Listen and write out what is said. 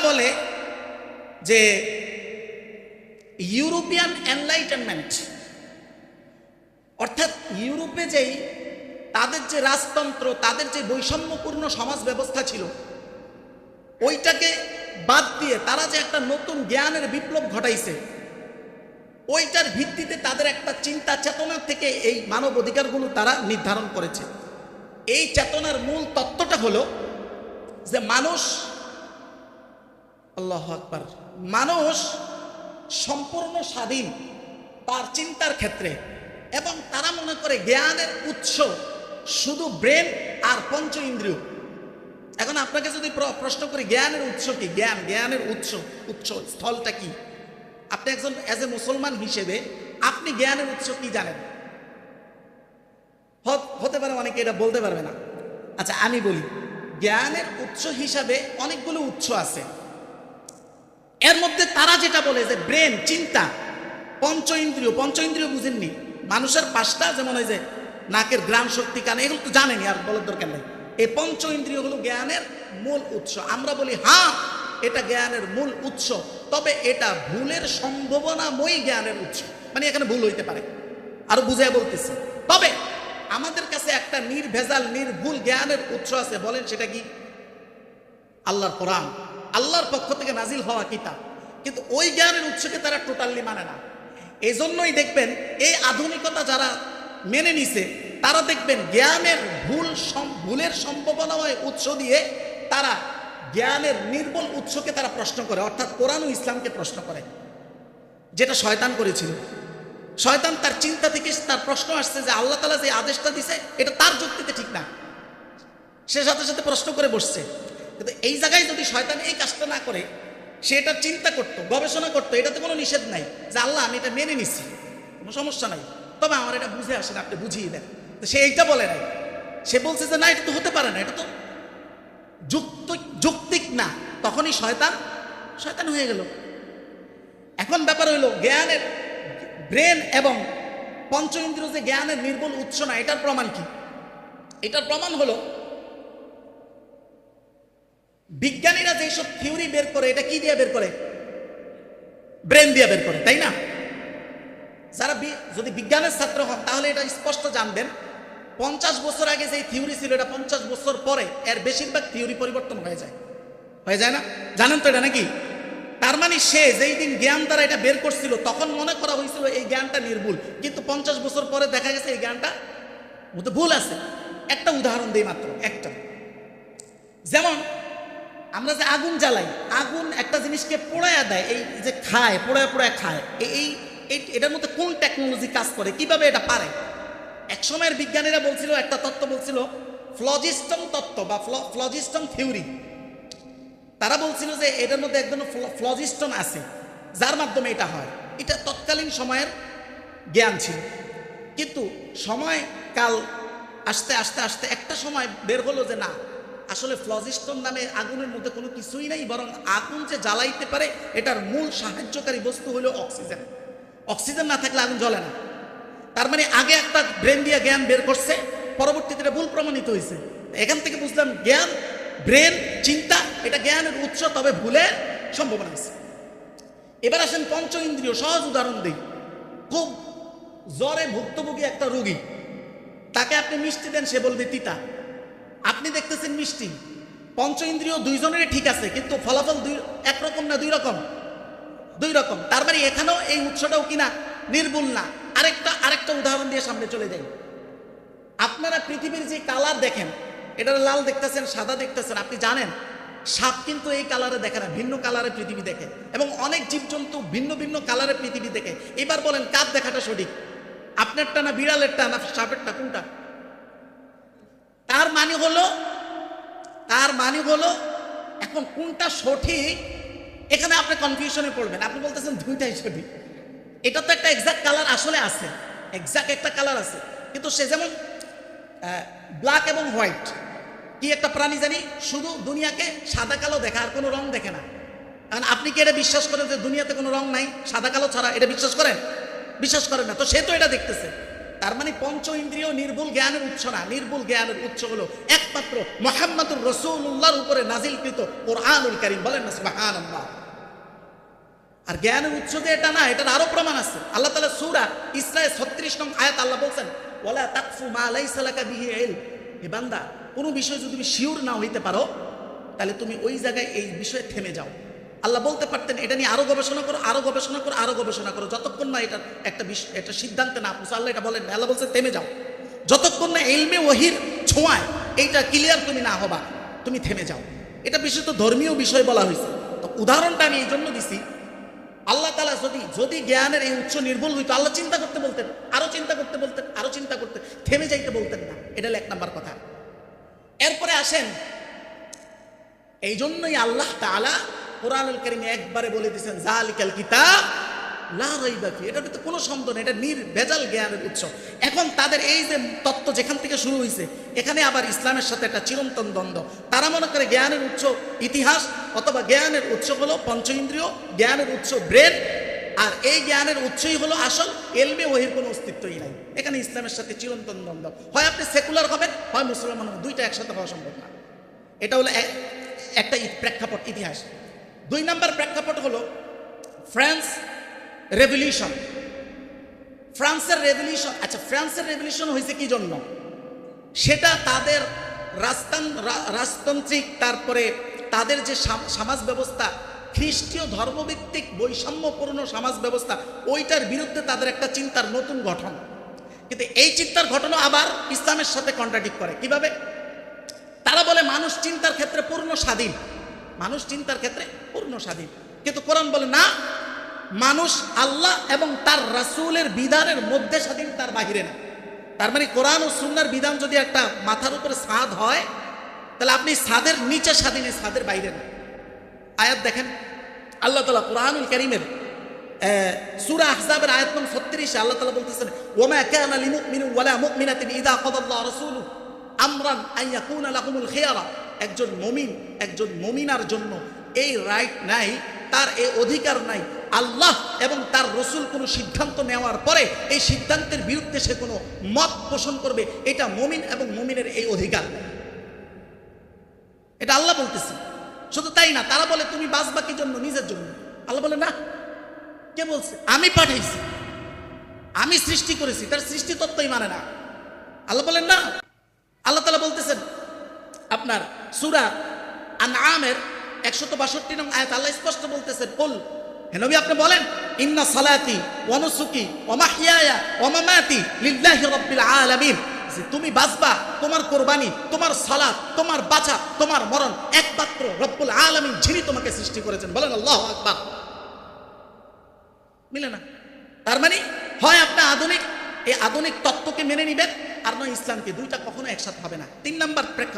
বলে যে European enlightenment, অর্থাৎ ইউরোপে যেই তাদের যে রাজতন্ত্র, তাদের যে বৈষম্যপূর্ণ সমাজ ব্যবস্থা ছিল, ওইটাকে বাদ দিয়ে তারা যে একটা নতুন জ্ঞানের বিপ্লব ঘটাইছে, ওইটার ভিত্তিতে তাদের একটা চিন্তা চেতনা থেকে এই মানব অধিকারগুলো তারা নির্ধারণ করেছে। এই চেতনার মূল তত্ত্বটা হলো যে মানুষ, আল্লাহু আকবার, মানুষ সম্পূর্ণ স্বাধীন তার চিন্তার ক্ষেত্রে, এবং তারা মনে করে জ্ঞানের উৎস শুধু ব্রেন আর পঞ্চ ইন্দ্রিয়। এখন আপনাকে যদি প্রশ্ন করি জ্ঞানের উৎস কি, জ্ঞানের উৎস স্থলটা কি, আপনি একজন এজ এ মুসলমান হিসেবে আপনি জ্ঞানের উৎস কি জানেন? হতে পারে অনেকে এটা বলতে পারবে না। আচ্ছা আমি বলি, জ্ঞানের উৎস হিসাবে অনেকগুলো উৎস আছে। এর মধ্যে তারা যেটা বলে যে ব্রেন, চিন্তা, পঞ্চ ইন্দ্রিয় বুঝেননি? মানুষের পাঁচটা, যেমন ওই যে নাকের ঘ্রাণ শক্তি, কানে, এগুলো তো জানেনি, আর বলার দরকার নেই। এই পঞ্চ ইন্দ্রিয় হলো জ্ঞানের মূল উৎস। আমরা বলি হ্যাঁ এটা জ্ঞানের মূল উৎস, তবে এটা ভুলের সম্ভাবনাময়ী জ্ঞানের উৎস, মানে এখানে ভুল হইতে পারে, আরো বুঝাই বলতেছি। তবে আমাদের কাছে একটা নির্ভেজাল নির্ভুল জ্ঞানের উৎস আছে। বলেন সেটা কি? আল্লাহর কোরআন, আল্লাহর পক্ষ থেকে নাজিল হওয়া কিতাব। কিন্তু ওই জ্ঞানের উৎসকে তারা টোটালি মানে না। এই জন্যই দেখবেন এই আধুনিকতা যারা মেনে নিছে, তারা দেখবেন জ্ঞানের ভুলের সম্ভাবনাময় উৎস দিয়ে তারা জ্ঞানের নির্বল উৎসকে তারা প্রশ্ন করে, অর্থাৎ কোরআন ও ইসলামকে প্রশ্ন করে, যেটা শয়তান করেছিল। শয়তান তার চিন্তা থেকে তার প্রশ্ন আসছে যে আল্লাহ তাআলা যে আদেশটা দিছে এটা তার যুক্তিতে ঠিক না, সে সাথে সাথে প্রশ্ন করে বসছে। কিন্তু এই জায়গায় যদি শয়তান এই কাজটা না করে, সে এটা চিন্তা করতো, গবেষণা করতো, এটাতে কোনো নিষেধ নাই যে আল্লাহ আমি এটা মেনে নিছি, কোনো সমস্যা নাই, তবে আমার এটা বুঝে আসে না, আপনি বুঝিয়ে দেন। তো সে এইটা বলে নাই, সে বলছে যে না এটা তো হতে পারে না, এটা তো যৌক্তিক না। তখনই শয়তান হয়ে গেল। এখন ব্যাপার হইল জ্ঞানের ব্রেন এবং পঞ্চ ইন্দ্রিয় যে জ্ঞানের নির্বল উৎস না, এটার প্রমাণ কি? এটার প্রমাণ হলো বিজ্ঞানীরা যেসব থিওরি বের করে, এটা কি দিয়ে বের করে? ব্রেন দিয়ে বের করে, তাই না? যারা যদি বিজ্ঞানের ছাত্র হন তাহলে এটা স্পষ্ট জানবেন, 50 বছর আগে যে থিওরি ছিল, এটা 50 বছর পরে এর বেশিরভাগ থিওরি পরিবর্তন হয়ে যায় না? জানেন তো এটা নাকি? তার মানে সে যেই দিন জ্ঞান দ্বারা এটা বের করছিল, তখন মনে করা হয়েছিল এই জ্ঞানটা নির্ভুল, কিন্তু 50 বছর পরে দেখা গেছে এই জ্ঞানটা মধ্যে ভুল আছে। একটা উদাহরণ দিই, মাত্র একটা। যেমন আমরা যে আগুন জ্বালাই, আগুন একটা জিনিসকে পোড়ায়া দেয়, এই যে খায়, পোড়ায় খায়, এটার মধ্যে কোন টেকনোলজি কাজ করে, কিভাবে এটা পারে? এক সময়ের বিজ্ঞানীরা বলছিল, একটা তত্ত্ব বলছিল ফ্লজিস্টন তত্ত্ব বা ফ্লজিস্টন থিওরি। তারা বলছিল যে এটার মধ্যে এক ধরনের ফ্লজিস্টন আছে যার মাধ্যমে এটা হয়। এটা তৎকালীন সময়ের জ্ঞান ছিল, কিন্তু সময় কাল আস্তে আস্তে আস্তে একটা সময় বের হলো যে না, আসলে ফ্লজিস্টন নামে আগুনের মধ্যে কোনো কিছুই নাই, বরং আগুন যে জ্বালাইতে পারে এটার মূল সাহায্যকারী বস্তু হলো অক্সিজেন। অক্সিজেন না থাকলে আগুন জ্বলে না। তার মানে আগে একটা ব্রেন দিয়ে জ্ঞান বের করছে, পরবর্তীতে এটা ভুল প্রমাণিত হয়েছে। এখান থেকে বুঝলাম জ্ঞান, ব্রেন, চিন্তা, এটা জ্ঞানের উৎস, তবে ভুলের সম্ভাবনা আছে। এবার আসেন পঞ্চ ইন্দ্রিয়। সহজ উদাহরণ দিই। খুব জ্বরে ভুক্তভোগী একটা রোগী, তাকে আপনি মিষ্টি দেন, সে বলবে তিতা। আপনি দেখতেছেন মিষ্টি, পঞ্চ ইন্দ্রিয় দুইজনেরই ঠিক আছে, কিন্তু ফলাফল একরকম না, দুই রকম। তার মানে এখানেও এই উৎসটাও কিনা নির্ভুল না। আরেকটা উদাহরণ দিয়ে সামনে চলে যাই। আপনারা পৃথিবীর যে কালার দেখেন, এটা লাল দেখতেছেন, সাদা দেখতেছেন, আপনি জানেন সাপ কিন্তু এই কালারে দেখে না, ভিন্ন কালারে পৃথিবী দেখে, এবং অনেক জীবজন্তু ভিন্ন ভিন্ন কালারে পৃথিবী দেখে। এবার বলেন কার দেখাটা সঠিক? আপনারটা না বিড়ালেরটা না সাপেরটা, কোনটা? তার মানে হলো এখন কোনটা সঠিক, এখানে আপনি কনফিউশনে পড়বেন। আপনি বলতেছেন দুইটাই সঠিক। এটা তো একটা এক্সাক্ট কালার আসলে আছে, এক্সাক্ট একটা কালার আছে, কিন্তু সে যেমন ব্ল্যাক এবং হোয়াইট, কি একটা প্রাণী জানি, শুধু দুনিয়াকে সাদা কালো দেখে, আর কোনো রং দেখে না। কারণ আপনি কি এটা বিশ্বাস করেন যে দুনিয়াতে কোনো রং নাই সাদা কালো ছাড়া? এটা বিশ্বাস করেন না, তো সে তো এটা দেখতেছে। তার মানে পঞ্চ ইন্দ্রিয় নির্ভুল জ্ঞানের উৎস না। নির্ভুল জ্ঞানের উৎস হলো একটা একমাত্র মুহাম্মদুর রাসূলুল্লাহর উপরে নাজিলকৃত কোরআনুল কারীম। বলেন না সুবহানাল্লাহ। আর জ্ঞানের উৎস যে এটা না, এটার আরো প্রমাণ আছে। আল্লাহ তাআলা সূরা ইসরায়ে 36 নং আয়াত আল্লাহ বলছেন, ওয়ালা তাকফু মা লাইসা লাকা বিহি ইলম। হে বান্দা, কোনো বিষয় যদি তুমি শিওর না হইতে পারো, তাহলে তুমি ওই জায়গায় এই বিষয়ে থেমে যাও। আল্লাহ বলতে পারতেন এটা নিয়ে আরো গবেষণা করো, আরো গবেষণা করো, আরো গবেষণা করো, যতক্ষণ না এটা একটা সিদ্ধান্তে না পৌঁছে। আল্লাহ এটা বলেন না, আল্লাহ বলছে থেমে যাও। যতক্ষণ না ইলমে ওয়াহির ছোঁয়ায় এইটা ক্লিয়ার তুমি না হবা, তুমি থেমে যাও। এটা বিশেষত ধর্মীয় বিষয় বলা হয়েছে। তো উদাহরণটা আমি এই জন্য দিছি, আল্লাহ তাআলা যদি জ্ঞানের এই উৎস নির্ভুল হইতো, আল্লাহ চিন্তা করতে বলতেন, আরো চিন্তা করতে বলতেন, আরো চিন্তা করতে, থেমে যাইতে বলতেন না। এটা হলো 1 নাম্বার কথা। এরপরে আসেন, এই জন্যই আল্লাহ তাআলা কোরআনুল কারীমে একবারে বলে দিয়েছেন, যালিকাল কিতাব লা রাইবা ফি। এটার ভিতরে কোনো সন্দেহ নেই, এটা নির্ভেজাল জ্ঞানের উৎস। এখন তাদের এই যে তত্ত্ব যেখান থেকে শুরু হয়েছে, এখানে আবার ইসলামের সাথে একটা চিরন্তন দ্বন্দ্ব। তারা মনে করে জ্ঞানের উৎস ইতিহাস, অথবা জ্ঞানের উৎস হলো পঞ্চ ইন্দ্রিয়, জ্ঞানের উৎস ব্রেন, আর এই জ্ঞানের উৎসই হলো আসল। ইলমে ওয়াহির কোনো অস্তিত্বই নাই। এখানে ইসলামের সাথে চিরন্তন দ্বন্দ্ব। হয় আপনি সেকুলার হবেন, হয় মুসলমান হবেন, দুইটা একসাথে হওয়া সম্ভব না। এটা হলো একটা প্রেক্ষাপট, ইতিহাস। 2 নাম্বার প্রেক্ষাপট হলো ফ্রান্স রেভলিউশন। ফ্রান্সের রেভলিউশন, আচ্ছা ফ্রান্সের রেভলিউশন হয়েছে কি জন্য? সেটা তাদের রাজতান্ত্রিক, তারপরে তাদের যে সমাজ ব্যবস্থা, খ্রিস্টীয় ধর্মভিত্তিক বৈষম্যপূর্ণ সমাজ ব্যবস্থা, ওইটার বিরুদ্ধে তাদের একটা চিন্তার নতুন গঠন। কিন্তু এই চিন্তার ঘটনা আবার ইসলামের সাথে কন্ট্রাডিক্ট করে। কিভাবে? তারা বলে মানুষ চিন্তার ক্ষেত্রে পূর্ণ স্বাধীন, মানুষ চিন্তার ক্ষেত্রে পূর্ণ স্বাধীন। কিন্তু কোরআন বলে না, মানুষ আল্লাহ এবং তার রাসূলের বিধানের মধ্যে স্বাধীন, তার বাহিরে না। তার মানে কোরআন ও সুন্নাহর বিধান যদি একটা মাথার উপরে ছাদ হয়, তাহলে আপনি ছাদের নিচে স্বাধীন, ছাদের বাইরে না। আয়াত দেখেন, আল্লাহ তাআলা কোরআনুল কারীমের সূরা আহজাবের আয়াত নং 36 আল্লাহ তাআলা বলতেছেন, ওয়ামা কানা লিমুমিনিন ওয়ালা মুমিনাতিন ইযা কাদাল্লাহু ওয়া রাসূলুহু আমরান আন ইয়াকুনা লাহুমুল খিয়ারা। একজন মুমিন, একজন মুমিনার জন্য এই রাইট নাই, তার এই অধিকার নাই, আল্লাহ এবং তার রাসূল কোনো সিদ্ধান্ত নেওয়ার পরে এই সিদ্ধান্তের বিরুদ্ধে সে কোনো মত পোষণ করবে, এটা মুমিন এবং মুমিনের এই অধিকার। এটা আল্লাহ বলতেছে। শুধু তাই না, তারা বলে তুমি বাঁচবা কি জন্য? নিজের জন্য। আল্লাহ বলে না, কে বলছে? আমি পাঠাইছি, আমি সৃষ্টি করেছি, তার সৃষ্টি তত্ত্বই মানে না। আল্লাহ বলেন না। আল্লাহ তাআলা বলতেছেন আপনার সূরা আনআমের 162 নং আয়াত, আল্লাহ স্পষ্ট বলতেছেন, কুল, হে নবী আপনি বলেন, ইন্না সালাতি ওয়া নুসুকি ওয়া মাহইয়ায়া ওয়া মামাতি লিল্লাহি রাব্বিল আলামিন। যে তুমি বাঁচবা, তোমার কোরবানি, তোমার সালাত, তোমার বাঁচা, তোমার মরণ একমাত্র রব্বুল আলামিন, যিনি তোমাকে সৃষ্টি করেছেন। বলেন আল্লাহু আকবার। মিলে না? তার মানে হয় আপনি এই আধুনিক তত্ত্বকে মেনে নিবেন, আর নয় ইসলামকে। দুইটা কখনো একসাথে হবে না। 3 নাম্বার প্রেক্ষাপট।